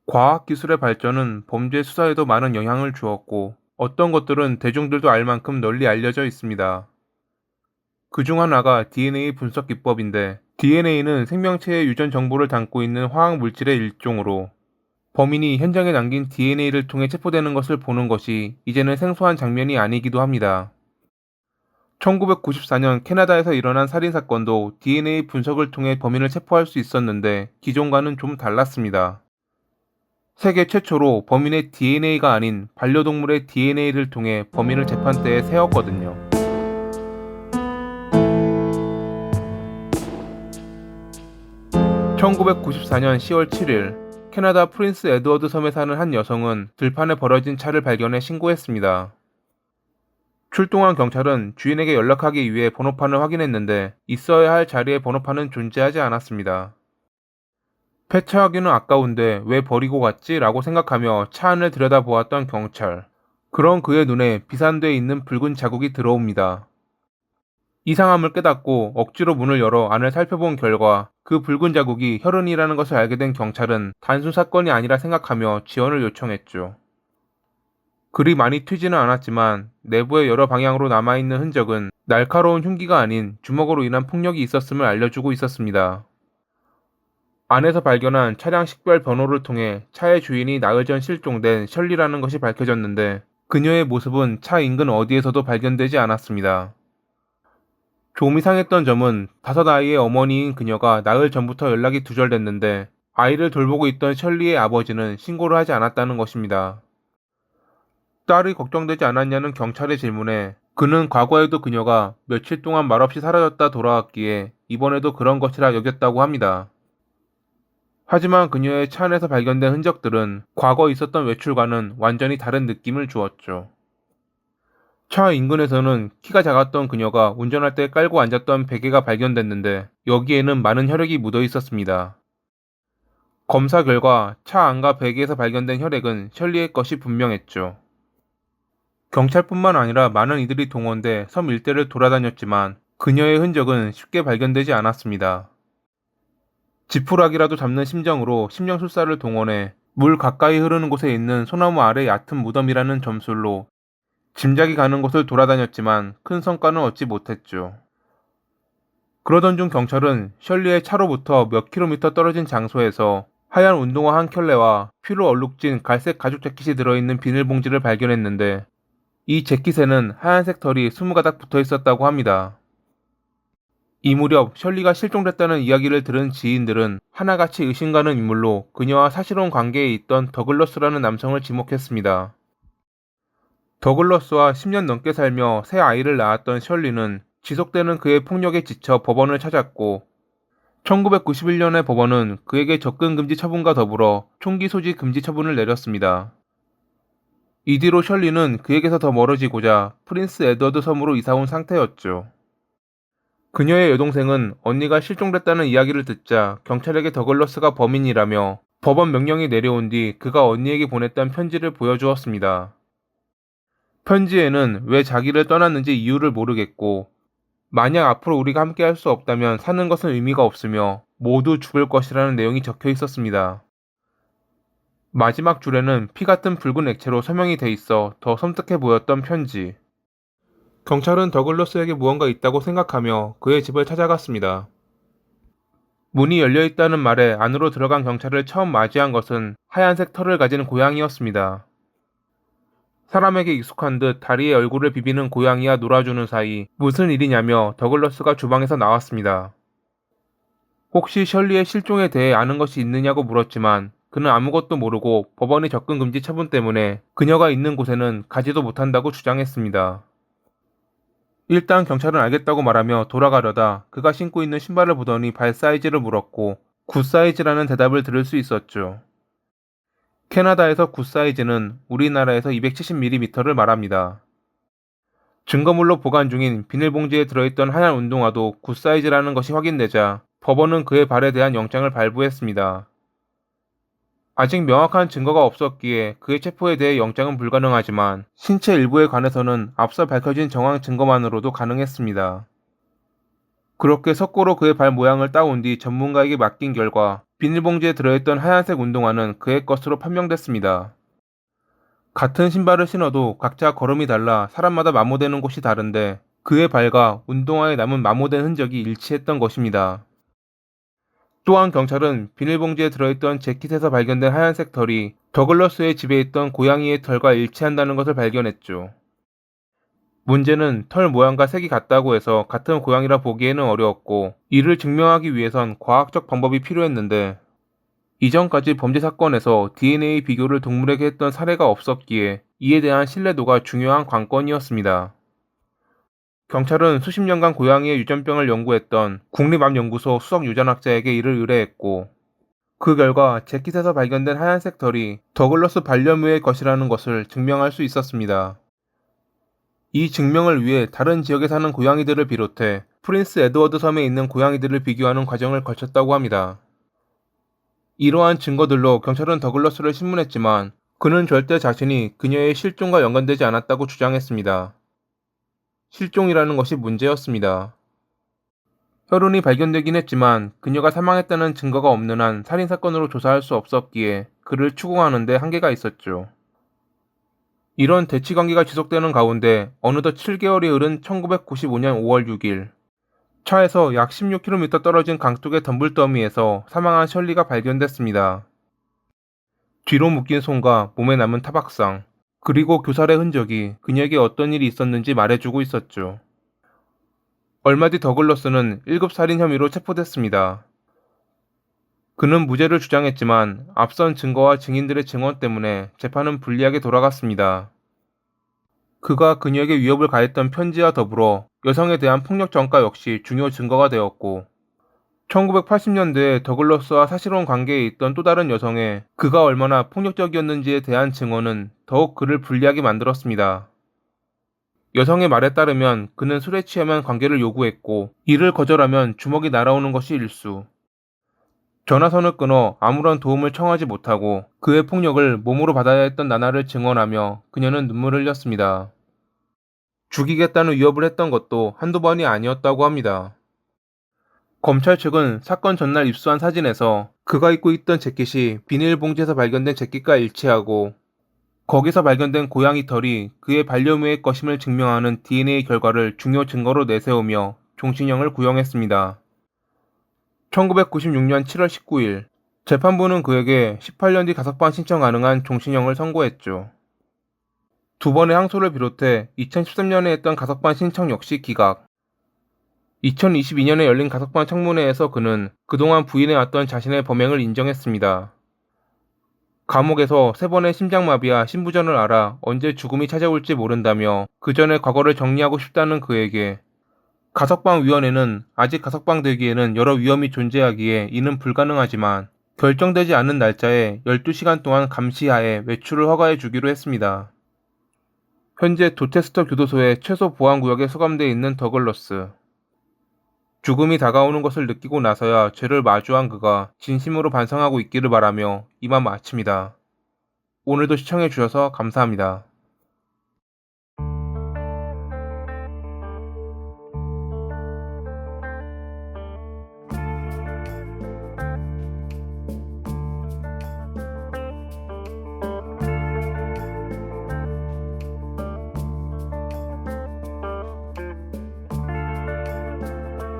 과학기술의 발전은 범죄 수사에도 많은 영향을 주었고, 어떤 것들은 대중들도 알 만큼 널리 알려져 있습니다. 그중 하나가 DNA 분석 기법인데, DNA는 생명체의 유전 정보를 담고 있는 화학 물질의 일종으로, 범인이 현장에 남긴 DNA를 통해 체포되는 것을 보는 것이 이제는 생소한 장면이 아니기도 합니다. 1994년 캐나다에서 일어난 살인 사건도 DNA 분석을 통해 범인을 체포할 수 있었는데, 기존과는 좀 달랐습니다. 세계 최초로 범인의 DNA가 아닌 반려동물의 DNA를 통해 범인을 재판대에 세웠거든요. 1994년 10월 7일, 캐나다 프린스 에드워드 섬에 사는 한 여성은 들판에 버려진 차를 발견해 신고했습니다. 출동한 경찰은 주인에게 연락하기 위해 번호판을 확인했는데 있어야 할 자리에 번호판은 존재하지 않았습니다. 폐차하기는 아까운데 왜 버리고 갔지? 라고 생각하며 차 안을 들여다보았던 경찰. 그런 그의 눈에 비산돼 있는 붉은 자국이 들어옵니다. 이상함을 깨닫고 억지로 문을 열어 안을 살펴본 결과 그 붉은 자국이 혈흔이라는 것을 알게 된 경찰은 단순 사건이 아니라 생각하며 지원을 요청했죠. 그리 많이 튀지는 않았지만 내부의 여러 방향으로 남아있는 흔적은 날카로운 흉기가 아닌 주먹으로 인한 폭력이 있었음을 알려주고 있었습니다. 안에서 발견한 차량 식별 번호를 통해 차의 주인이 나흘 전 실종된 셜리라는 것이 밝혀졌는데 그녀의 모습은 차 인근 어디에서도 발견되지 않았습니다. 좀 이상했던 점은 5아이의 어머니인 그녀가 나흘 전부터 연락이 두절됐는데 아이를 돌보고 있던 셜리의 아버지는 신고를 하지 않았다는 것입니다. 딸이 걱정되지 않았냐는 경찰의 질문에 그는 과거에도 그녀가 며칠 동안 말없이 사라졌다 돌아왔기에 이번에도 그런 것이라 여겼다고 합니다. 하지만 그녀의 차 안에서 발견된 흔적들은 과거 있었던 외출과는 완전히 다른 느낌을 주었죠. 차 인근에서는 키가 작았던 그녀가 운전할 때 깔고 앉았던 베개가 발견됐는데 여기에는 많은 혈액이 묻어 있었습니다. 검사 결과 차 안과 베개에서 발견된 혈액은 셜리의 것이 분명했죠. 경찰뿐만 아니라 많은 이들이 동원돼 섬 일대를 돌아다녔지만 그녀의 흔적은 쉽게 발견되지 않았습니다. 지푸라기라도 잡는 심정으로 심령술사를 동원해 물 가까이 흐르는 곳에 있는 소나무 아래 얕은 무덤이라는 점술로 짐작이 가는 곳을 돌아다녔지만 큰 성과는 얻지 못했죠. 그러던 중 경찰은 셜리의 차로부터 몇 킬로미터 떨어진 장소에서 하얀 운동화 한 켤레와 피로 얼룩진 갈색 가죽 재킷이 들어있는 비닐봉지를 발견했는데 이 재킷에는 하얀색 털이 20가닥 붙어 있었다고 합니다. 이 무렵 셜리가 실종됐다는 이야기를 들은 지인들은 하나같이 의심가는 인물로 그녀와 사실혼 관계에 있던 더글러스라는 남성을 지목했습니다. 더글러스와 10년 넘게 살며 새 아이를 낳았던 셜리는 지속되는 그의 폭력에 지쳐 법원을 찾았고 1991년에 법원은 그에게 접근 금지 처분과 더불어 총기 소지 금지 처분을 내렸습니다. 이 뒤로 셜리는 그에게서 더 멀어지고자 프린스 에드워드 섬으로 이사온 상태였죠. 그녀의 여동생은 언니가 실종됐다는 이야기를 듣자 경찰에게 더글러스가 범인이라며 법원 명령이 내려온 뒤 그가 언니에게 보냈던 편지를 보여주었습니다. 편지에는 왜 자기를 떠났는지 이유를 모르겠고 만약 앞으로 우리가 함께 할 수 없다면 사는 것은 의미가 없으며 모두 죽을 것이라는 내용이 적혀 있었습니다. 마지막 줄에는 피 같은 붉은 액체로 서명이 돼 있어 더 섬뜩해 보였던 편지. 경찰은 더글러스에게 무언가 있다고 생각하며 그의 집을 찾아갔습니다. 문이 열려 있다는 말에 안으로 들어간 경찰을 처음 맞이한 것은 하얀색 털을 가진 고양이였습니다. 사람에게 익숙한 듯 다리에 얼굴을 비비는 고양이와 놀아주는 사이 무슨 일이냐며 더글러스가 주방에서 나왔습니다. 혹시 셜리의 실종에 대해 아는 것이 있느냐고 물었지만 그는 아무것도 모르고 법원의 접근 금지 처분 때문에 그녀가 있는 곳에는 가지도 못한다고 주장했습니다. 일단 경찰은 알겠다고 말하며 돌아가려다 그가 신고 있는 신발을 보더니 발 사이즈를 물었고 굿 사이즈라는 대답을 들을 수 있었죠. 캐나다에서 굿 사이즈는 우리나라에서 270mm를 말합니다. 증거물로 보관 중인 비닐봉지에 들어있던 하얀 운동화도 굿 사이즈라는 것이 확인되자 법원은 그의 발에 대한 영장을 발부했습니다. 아직 명확한 증거가 없었기에 그의 체포에 대해 영장은 불가능하지만 신체 일부에 관해서는 앞서 밝혀진 정황 증거만으로도 가능했습니다. 그렇게 석고로 그의 발 모양을 따온 뒤 전문가에게 맡긴 결과 비닐봉지에 들어있던 하얀색 운동화는 그의 것으로 판명됐습니다. 같은 신발을 신어도 각자 걸음이 달라 사람마다 마모되는 곳이 다른데 그의 발과 운동화에 남은 마모된 흔적이 일치했던 것입니다. 또한 경찰은 비닐봉지에 들어있던 재킷에서 발견된 하얀색 털이 더글러스의 집에 있던 고양이의 털과 일치한다는 것을 발견했죠. 문제는 털 모양과 색이 같다고 해서 같은 고양이라 보기에는 어려웠고, 이를 증명하기 위해선 과학적 방법이 필요했는데, 이전까지 범죄 사건에서 DNA 비교를 동물에게 했던 사례가 없었기에 이에 대한 신뢰도가 중요한 관건이었습니다. 경찰은 수십 년간 고양이의 유전병을 연구했던 국립암연구소 수석 유전학자에게 이를 의뢰했고, 그 결과 재킷에서 발견된 하얀색 털이 더글러스 반려묘의 것이라는 것을 증명할 수 있었습니다. 이 증명을 위해 다른 지역에 사는 고양이들을 비롯해 프린스 에드워드 섬에 있는 고양이들을 비교하는 과정을 거쳤다고 합니다. 이러한 증거들로 경찰은 더글러스를 신문했지만 그는 절대 자신이 그녀의 실종과 연관되지 않았다고 주장했습니다. 실종이라는 것이 문제였습니다. 혈흔이 발견되긴 했지만 그녀가 사망했다는 증거가 없는 한 살인사건으로 조사할 수 없었기에 그를 추궁하는 데 한계가 있었죠. 이런 대치관계가 지속되는 가운데 어느덧 7개월이 흐른 1995년 5월 6일, 차에서 약 16km 떨어진 강둑의 덤불더미에서 사망한 셜리가 발견됐습니다. 뒤로 묶인 손과 몸에 남은 타박상, 그리고 교살의 흔적이 그녀에게 어떤 일이 있었는지 말해주고 있었죠. 얼마 뒤 더글러스는 1급 살인 혐의로 체포됐습니다. 그는 무죄를 주장했지만 앞선 증거와 증인들의 증언 때문에 재판은 불리하게 돌아갔습니다. 그가 그녀에게 위협을 가했던 편지와 더불어 여성에 대한 폭력 전가 역시 중요 증거가 되었고, 1980년대에 더글러스와 사실혼 관계에 있던 또 다른 여성의 그가 얼마나 폭력적이었는지에 대한 증언은 더욱 그를 불리하게 만들었습니다. 여성의 말에 따르면 그는 술에 취하면 관계를 요구했고, 이를 거절하면 주먹이 날아오는 것이 일수. 전화선을 끊어 아무런 도움을 청하지 못하고 그의 폭력을 몸으로 받아야 했던 나날을 증언하며 그녀는 눈물을 흘렸습니다. 죽이겠다는 위협을 했던 것도 한두 번이 아니었다고 합니다. 검찰 측은 사건 전날 입수한 사진에서 그가 입고 있던 재킷이 비닐봉지에서 발견된 재킷과 일치하고, 거기서 발견된 고양이 털이 그의 반려묘의 것임을 증명하는 DNA 결과를 중요 증거로 내세우며 종신형을 구형했습니다. 1996년 7월 19일, 재판부는 그에게 18년 뒤 가석방 신청 가능한 종신형을 선고했죠. 두 번의 항소를 비롯해 2013년에 했던 가석방 신청 역시 기각. 2022년에 열린 가석방 청문회에서 그는 그동안 부인해왔던 자신의 범행을 인정했습니다. 감옥에서 3번의 심장마비와 심부전을 앓아 언제 죽음이 찾아올지 모른다며 그 전에 과거를 정리하고 싶다는 그에게 가석방위원회는 아직 가석방되기에는 여러 위험이 존재하기에 이는 불가능하지만 결정되지 않은 날짜에 12시간 동안 감시하에 외출을 허가해 주기로 했습니다. 현재 도체스터 교도소의 최소 보안구역에 수감되어 있는 더글러스. 죽음이 다가오는 것을 느끼고 나서야 죄를 마주한 그가 진심으로 반성하고 있기를 바라며 이만 마칩니다. 오늘도 시청해 주셔서 감사합니다.